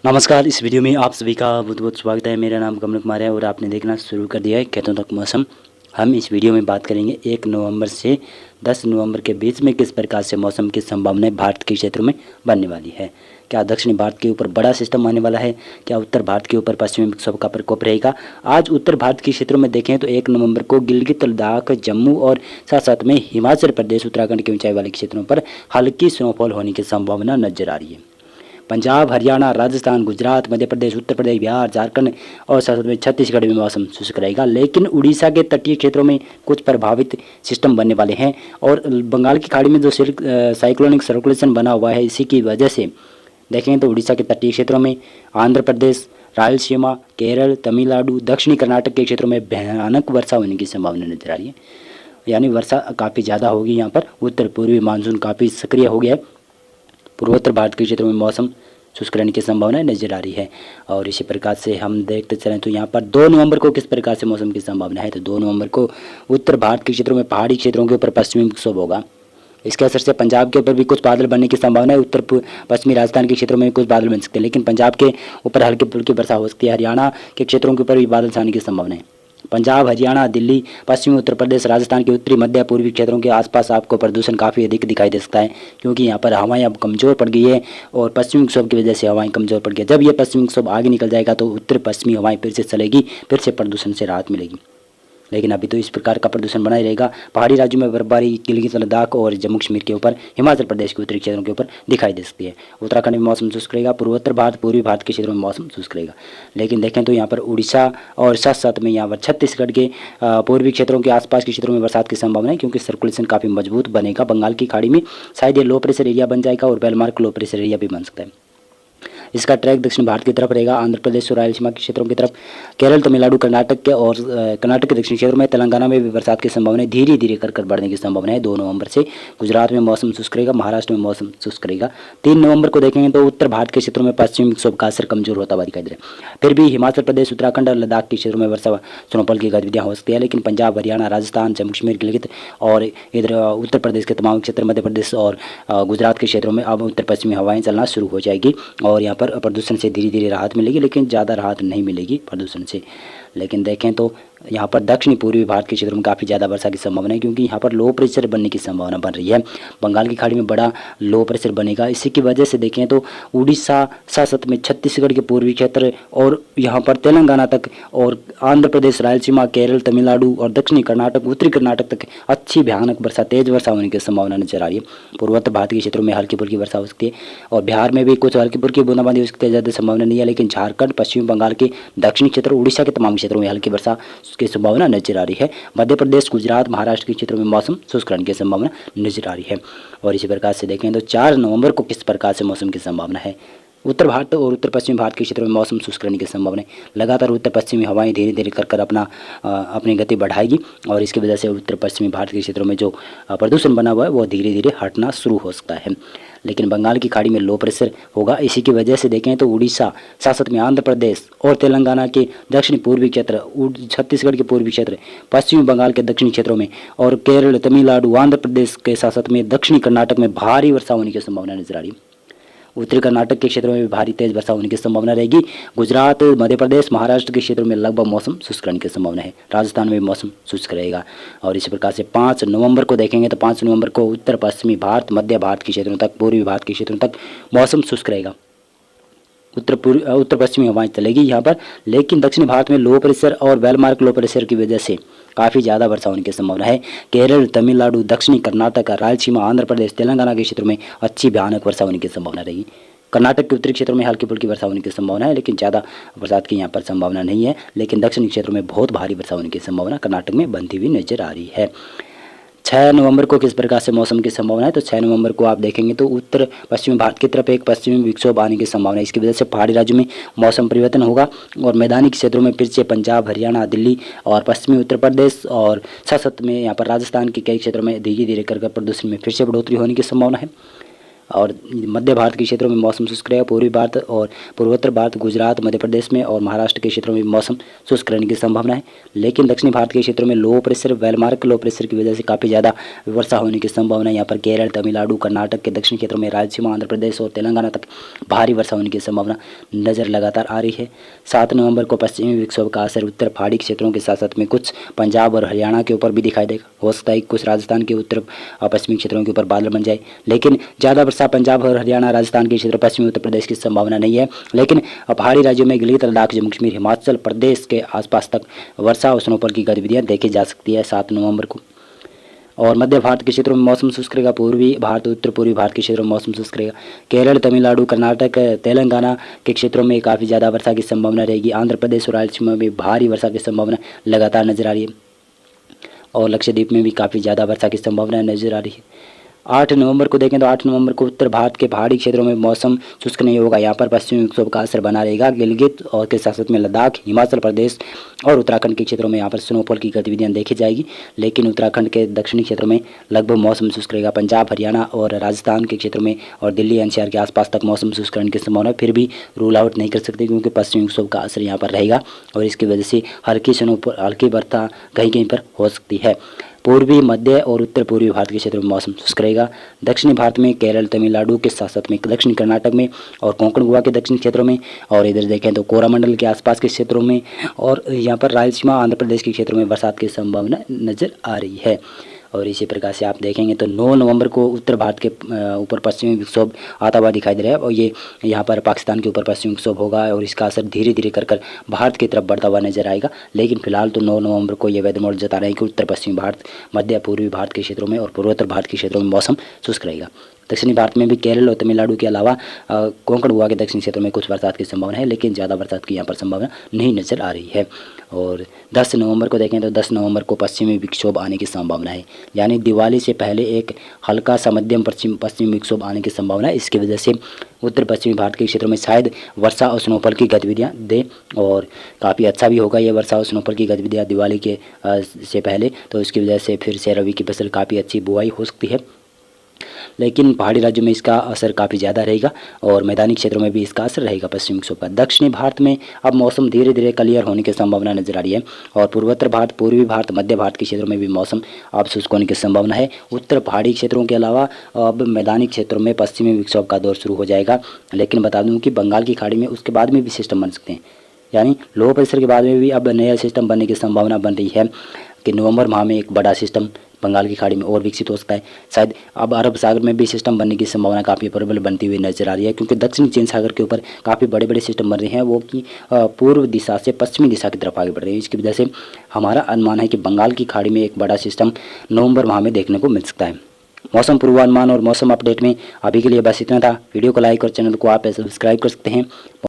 नमस्कार। इस वीडियो में आप सभी का बहुत बहुत स्वागत है। मेरा नाम कमल कुमार है और आपने देखना शुरू कर दिया है खेतों तक मौसम। हम इस वीडियो में बात करेंगे 1 नवंबर से 10 नवंबर के बीच में किस प्रकार से मौसम की संभावनाएं भारत के क्षेत्रों में बनने वाली है। क्या दक्षिणी भारत के ऊपर बड़ा सिस्टम आने वाला है? क्या उत्तर भारत के ऊपर पश्चिमी विक्षोभ का प्रकोप रहेगा? आज उत्तर भारत के क्षेत्रों में देखें तो 1 नवंबर को गिलगित, लद्दाख, जम्मू और साथ साथ में हिमाचल प्रदेश, उत्तराखंड के ऊंचाई वाले क्षेत्रों पर हल्की स्नोफॉल होने की संभावना नजर आ रही है। पंजाब, हरियाणा, राजस्थान, गुजरात, मध्य प्रदेश, उत्तर प्रदेश, बिहार, झारखंड और साथ में छत्तीसगढ़ में मौसम शुष्क रहेगा। लेकिन उड़ीसा के तटीय क्षेत्रों में कुछ प्रभावित सिस्टम बनने वाले हैं और बंगाल की खाड़ी में जो साइक्लोनिक सर्कुलेशन बना हुआ है, इसी की वजह से देखें तो उड़ीसा के तटीय क्षेत्रों में, आंध्र प्रदेश, रायलसीमा, केरल, तमिलनाडु, दक्षिणी कर्नाटक के क्षेत्रों में भयानक वर्षा होने की संभावना नजर आ रही है। यानी वर्षा काफ़ी ज़्यादा होगी। यहाँ पर उत्तर पूर्वी मानसून काफ़ी सक्रिय हो गया है। पूर्वोत्तर भारत के क्षेत्रों में मौसम शुष्क रहने की संभावना नजर आ रही है। और इसी प्रकार से हम देखते चलें तो यहाँ पर 2 नवंबर को किस प्रकार से मौसम की संभावना है। तो 2 नवंबर को उत्तर भारत के क्षेत्रों में पहाड़ी क्षेत्रों के ऊपर पश्चिमी विक्षोभ होगा। इसके असर से पंजाब के ऊपर भी कुछ बादल बनने की संभावना है। उत्तर पश्चिमी राजस्थान के क्षेत्रों में कुछ बादल बन सकते हैं, लेकिन पंजाब के ऊपर हल्की फुल्की वर्षा हो सकती है। हरियाणा के क्षेत्रों के ऊपर भी बादल छाने की संभावना है। पंजाब, हरियाणा, दिल्ली, पश्चिमी उत्तर प्रदेश, राजस्थान के उत्तरी मध्य पूर्वी क्षेत्रों के आसपास आपको प्रदूषण काफ़ी अधिक दिखाई दे सकता है, क्योंकि यहाँ पर हवाएं अब कमज़ोर पड़ गई है और पश्चिमी विक्षोभ की वजह से हवाएं कमज़ोर पड़ गई। जब ये पश्चिमी विक्षोभ आगे निकल जाएगा तो उत्तर पश्चिमी हवाएं फिर से चलेगी, फिर से प्रदूषण से राहत मिलेगी। लेकिन अभी तो इस प्रकार का प्रदूषण बना ही रहेगा। पहाड़ी राज्यों में बर्फबारी गिलगित, लद्दाख और जम्मू कश्मीर के ऊपर, हिमाचल प्रदेश के उत्तरी क्षेत्रों के ऊपर दिखाई दे सकती है। उत्तराखंड में मौसम शुष्क रहेगा। पूर्वोत्तर भारत, पूर्वी भारत के क्षेत्रों में मौसम शुष्क रहेगा। लेकिन देखें तो यहाँ पर उड़ीसा और साथ साथ में यहाँ पर छत्तीसगढ़ के पूर्वी क्षेत्रों के आसपास के क्षेत्रों में बरसात की संभावना है, क्योंकि सर्कुलेशन काफ़ी मजबूत बनेगा। बंगाल की खाड़ी में शायद ये लो प्रेशर एरिया बन जाएगा और बेलमार्क लो प्रेशर एरिया भी बन सकता है। इसका ट्रैक दक्षिण भारत की तरफ रहेगा, आंध्र प्रदेश और रायलसीमा के क्षेत्रों की तरफ, केरल, तमिलनाडु, कर्नाटक के और कर्नाटक के दक्षिणी क्षेत्रों में, तेलंगाना में भी बरसात की संभावना है। धीरे धीरे कर बढ़ने की संभावना है 2 नवंबर से। गुजरात में मौसम शुष्क रहेगा, महाराष्ट्र में मौसम शुष्क रहेगा। 3 नवंबर को देखेंगे तो उत्तर भारत के क्षेत्रों में पश्चिमी विक्षोभ का असर कमजोर होता हुआ दिखाई दे रहा है। फिर भी हिमाचल प्रदेश, उत्तराखंड और लद्दाख के क्षेत्रों में वर्षा स्नोफॉल की गतिविधियां हो सकती है। लेकिन पंजाब, हरियाणा, राजस्थान, जम्मू कश्मीर, गिलगित और इधर उत्तर प्रदेश के तमाम क्षेत्र, मध्य प्रदेश और गुजरात के क्षेत्रों में अब उत्तर पश्चिमी हवाएं चलना शुरू हो जाएगी और यहाँ पर प्रदूषण से धीरे धीरे राहत मिलेगी, लेकिन ज़्यादा राहत नहीं मिलेगी प्रदूषण से। लेकिन देखें तो यहाँ पर दक्षिणी पूर्वी भारत के क्षेत्रों में काफ़ी ज़्यादा वर्षा की संभावना है, क्योंकि यहाँ पर लो प्रेशर बनने की संभावना बन रही है। बंगाल की खाड़ी में बड़ा लो प्रेशर बनेगा। इसी की वजह से देखें तो उड़ीसा, साथ में छत्तीसगढ़ के पूर्वी क्षेत्र और यहाँ पर तेलंगाना तक और आंध्र प्रदेश, रायलसीमा, केरल, तमिलनाडु और दक्षिणी कर्नाटक, उत्तरी कर्नाटक तक अच्छी भयानक वर्षा, तेज वर्षा होने की संभावना नजर आ रही है। पूर्वोत्तर भारत के क्षेत्रों में हल्की फुल्की वर्षा हो सकती है और बिहार में भी कुछ हल्की फुल्की बूंदाबांदी हो सकती है, ज़्यादा संभावना नहीं है। लेकिन झारखंड, पश्चिम बंगाल के दक्षिणी क्षेत्र, उड़ीसा के तमाम क्षेत्रों में हल्की वर्षा की संभावना नजर आ रही है। मध्य प्रदेश, गुजरात, महाराष्ट्र के क्षेत्रों में मौसम शुष्क रहने की संभावना नजर आ रही है। और इसी प्रकार से देखें तो 4 नवंबर को किस प्रकार से मौसम की संभावना है। उत्तर भारत और उत्तर पश्चिमी भारत के क्षेत्रों में मौसम शुष्क रहने की संभावना है। लगातार उत्तर पश्चिमी हवाएं धीरे धीरे कर अपनी गति बढ़ाएगी और इसकी वजह से उत्तर पश्चिमी भारत के क्षेत्रों में जो प्रदूषण बना हुआ है वो धीरे धीरे हटना शुरू हो सकता है। लेकिन बंगाल की खाड़ी में लो प्रेशर होगा। इसी की वजह से देखें तो उड़ीसा, साथ में आंध्र प्रदेश और तेलंगाना के दक्षिणी पूर्वी क्षेत्र, छत्तीसगढ़ के पूर्वी क्षेत्र, पश्चिमी बंगाल के दक्षिणी क्षेत्रों में और केरल, तमिलनाडु, आंध्र प्रदेश के साथ में दक्षिणी कर्नाटक में भारी वर्षा होने की संभावना नजर आ रही है। उत्तरी कर्नाटक के क्षेत्रों में भी भारी तेज वर्षा होने की संभावना रहेगी। गुजरात, मध्य प्रदेश, महाराष्ट्र के क्षेत्रों में लगभग मौसम शुष्क रहने की संभावना है। राजस्थान में भी मौसम शुष्क रहेगा। और इसी प्रकार से 5 नवंबर को देखेंगे तो 5 नवंबर को उत्तर पश्चिमी भारत, मध्य भारत के क्षेत्रों तक, पूर्वी भारत के क्षेत्रों तक मौसम शुष्क रहेगा। उत्तर पश्चिमी हवाएं चलेगी यहाँ पर। लेकिन दक्षिणी भारत में लो प्रेशर और वेलमार्क लो प्रेशर की वजह से काफ़ी ज़्यादा वर्षा होने की संभावना है। केरल, तमिलनाडु, दक्षिणी कर्नाटक, रायलसीमा, आंध्र प्रदेश, तेलंगाना के क्षेत्रों में अच्छी भयानक वर्षा होने की संभावना रहेगी। कर्नाटक के उत्तरी क्षेत्रों में हल्की फुल्की वर्षा होने की संभावना है, लेकिन ज़्यादा बरसात की यहाँ पर संभावना नहीं है। लेकिन दक्षिणी क्षेत्रों में बहुत भारी वर्षा होने की संभावना कर्नाटक में बनती हुई नजर आ रही है। 6 नवंबर को किस प्रकार से मौसम की संभावना है। तो 6 नवंबर को आप देखेंगे तो उत्तर पश्चिमी भारत की तरफ एक पश्चिमी विक्षोभ आने की संभावना है। इसकी वजह से पहाड़ी राज्यों में मौसम परिवर्तन होगा और मैदानी क्षेत्रों में फिर से पंजाब, हरियाणा, दिल्ली और पश्चिमी उत्तर प्रदेश और साथ में यहाँ पर राजस्थान के कई क्षेत्रों में धीरे धीरे कर प्रदूषण में फिर से बढ़ोतरी होने की संभावना है। और मध्य भारत के क्षेत्रों में मौसम शुष्क रहेगा। पूर्वी भारत और पूर्वोत्तर भारत, गुजरात, मध्य प्रदेश में और महाराष्ट्र के क्षेत्रों में मौसम शुष्क रहने की संभावना है। लेकिन दक्षिणी भारत के क्षेत्रों में low pressure, well-marked low pressure की वजह से काफ़ी ज़्यादा वर्षा होने की संभावना है। यहाँ पर केरल, तमिलनाडु, कर्नाटक के दक्षिणी क्षेत्रों में, रायलसीमा, आंध्र प्रदेश और तेलंगाना तक भारी वर्षा होने की संभावना नज़र लगातार आ रही है। 7 नवंबर को पश्चिमी विक्षोभ का असर उत्तर पहाड़ी क्षेत्रों के साथ साथ में कुछ पंजाब और हरियाणा के ऊपर भी दिखाई देगा। हो सकता है कुछ राजस्थान के उत्तर पश्चिमी क्षेत्रों के ऊपर बादल बन जाए, लेकिन ज़्यादा वर्षा पंजाब और हरियाणा, राजस्थान के क्षेत्र, पश्चिमी उत्तर प्रदेश की संभावना नहीं है। लेकिन पहाड़ी राज्यों में गिलगित, लद्दाख, जम्मू कश्मीर, हिमाचल प्रदेश के आसपास तक वर्षा और स्नोफॉल की गतिविधियां देखी जा सकती है 7 नवंबर को। और मध्य भारत के क्षेत्रों में मौसम शुष्क रहेगा। पूर्वी भारत, उत्तर पूर्वी भारत के क्षेत्रों में मौसम शुष्क रहेगा। केरल, तमिलनाडु, कर्नाटक, तेलंगाना के क्षेत्रों में काफ़ी ज़्यादा वर्षा की संभावना रहेगी। आंध्र प्रदेश और रायलसीमा में भारी वर्षा की संभावना लगातार नजर आ रही है और लक्षद्वीप में भी काफ़ी ज़्यादा वर्षा की संभावना नजर आ रही है। 8 नवंबर को देखें तो 8 नवंबर को उत्तर भारत के पहाड़ी क्षेत्रों में मौसम शुष्क नहीं होगा। यहाँ पर पश्चिमी विक्षोभ का असर बना रहेगा। गिलगित और के साथ साथ में लद्दाख, हिमाचल प्रदेश और उत्तराखंड के क्षेत्रों में यहाँ पर स्नोफॉल की गतिविधियाँ देखी जाएगी। लेकिन उत्तराखंड के दक्षिणी क्षेत्रों में लगभग मौसम शुष्क रहेगा। पंजाब, हरियाणा और राजस्थान के क्षेत्रों में और दिल्ली एनसीआर के आसपास तक मौसम शुष्क रहने की संभावना फिर भी रूल आउट नहीं कर सकते, क्योंकि पश्चिमी विक्षोभ का असर यहाँ पर रहेगा और इसकी वजह से हल्की वर्षा कहीं कहीं पर हो सकती है। पूर्वी, मध्य और उत्तर पूर्वी भारत के क्षेत्रों में मौसम शुष्क रहेगा। दक्षिणी भारत में केरल, तमिलनाडु के साथ साथ में दक्षिणी कर्नाटक में और कोंकण गोवा के दक्षिणी क्षेत्रों में, और इधर देखें तो कोरामंडल के आसपास के क्षेत्रों में और यहाँ पर रायलसीमा, आंध्र प्रदेश के क्षेत्रों में बरसात की संभावना नज़र आ रही है। और इसी प्रकार से आप देखेंगे तो 9 नवंबर को उत्तर भारत के ऊपर पश्चिमी विक्षोभ आता हुआ दिखाई दे रहा है और ये यहाँ पर पाकिस्तान के ऊपर पश्चिमी विक्षोभ होगा और इसका असर धीरे धीरे कर भारत की तरफ बढ़ता हुआ नजर आएगा। लेकिन फिलहाल तो 9 नवंबर को ये वेदर मॉडल जता रहे हैं कि उत्तर पश्चिमी भारत, मध्य पूर्वी भारत के क्षेत्रों में और पूर्वोत्तर भारत के क्षेत्रों में मौसम शुष्क रहेगा। दक्षिणी भारत में भी केरल और तमिलनाडु के अलावा कोंकण गोवा के दक्षिणी क्षेत्रों में कुछ बरसात की संभावना है, लेकिन ज़्यादा बरसात की यहाँ पर संभावना नहीं नज़र आ रही है। और 10 नवंबर को देखें तो 10 नवंबर को पश्चिमी विक्षोभ आने की संभावना है, यानी दिवाली से पहले एक हल्का सा मध्यम पश्चिमी विक्षोभ आने की संभावना है। इसकी वजह से उत्तर पश्चिमी भारत के क्षेत्रों में शायद वर्षा और स्नोफॉल की गतिविधियाँ दे और काफ़ी अच्छा भी होगा ये वर्षा और स्नोफॉल की गतिविधियाँ दिवाली के से पहले। तो इसकी वजह से फिर से रबी की फसल काफ़ी अच्छी बुआई हो सकती है। लेकिन पहाड़ी राज्यों में इसका असर काफ़ी ज़्यादा रहेगा और मैदानी क्षेत्रों में भी इसका असर रहेगा पश्चिमी विक्षोभ का। दक्षिणी भारत में अब मौसम धीरे धीरे क्लियर होने की संभावना नजर आ रही है और पूर्वोत्तर भारत, पूर्वी भारत, मध्य भारत के क्षेत्रों में भी मौसम अब शुष्क होने की संभावना है। उत्तर पहाड़ी क्षेत्रों के अलावा अब मैदानी क्षेत्रों में पश्चिमी विक्षोभ का दौर शुरू हो जाएगा। लेकिन बता दूँ कि बंगाल की खाड़ी में उसके बाद में भी सिस्टम बन सकते हैं, यानी लो प्रेशर के बाद में भी अब नया सिस्टम बनने की संभावना बन रही है कि नवंबर माह में एक बड़ा सिस्टम बंगाल की खाड़ी में और विकसित हो सकता है। शायद अब अरब सागर में भी सिस्टम बनने की संभावना काफ़ी प्रबल बनती हुई नजर आ रही है, क्योंकि दक्षिणी चीन सागर के ऊपर काफ़ी बड़े बड़े सिस्टम बन रहे हैं, वो कि पूर्व दिशा से पश्चिमी दिशा की तरफ आगे बढ़ रहे हैं। इसकी वजह से हमारा अनुमान है कि बंगाल की खाड़ी में एक बड़ा सिस्टम नवंबर माह में देखने को मिल सकता है। मौसम पूर्वानुमान और मौसम अपडेट में अभी के लिए बस इतना था। वीडियो को लाइक और चैनल को आप सब्सक्राइब कर सकते हैं।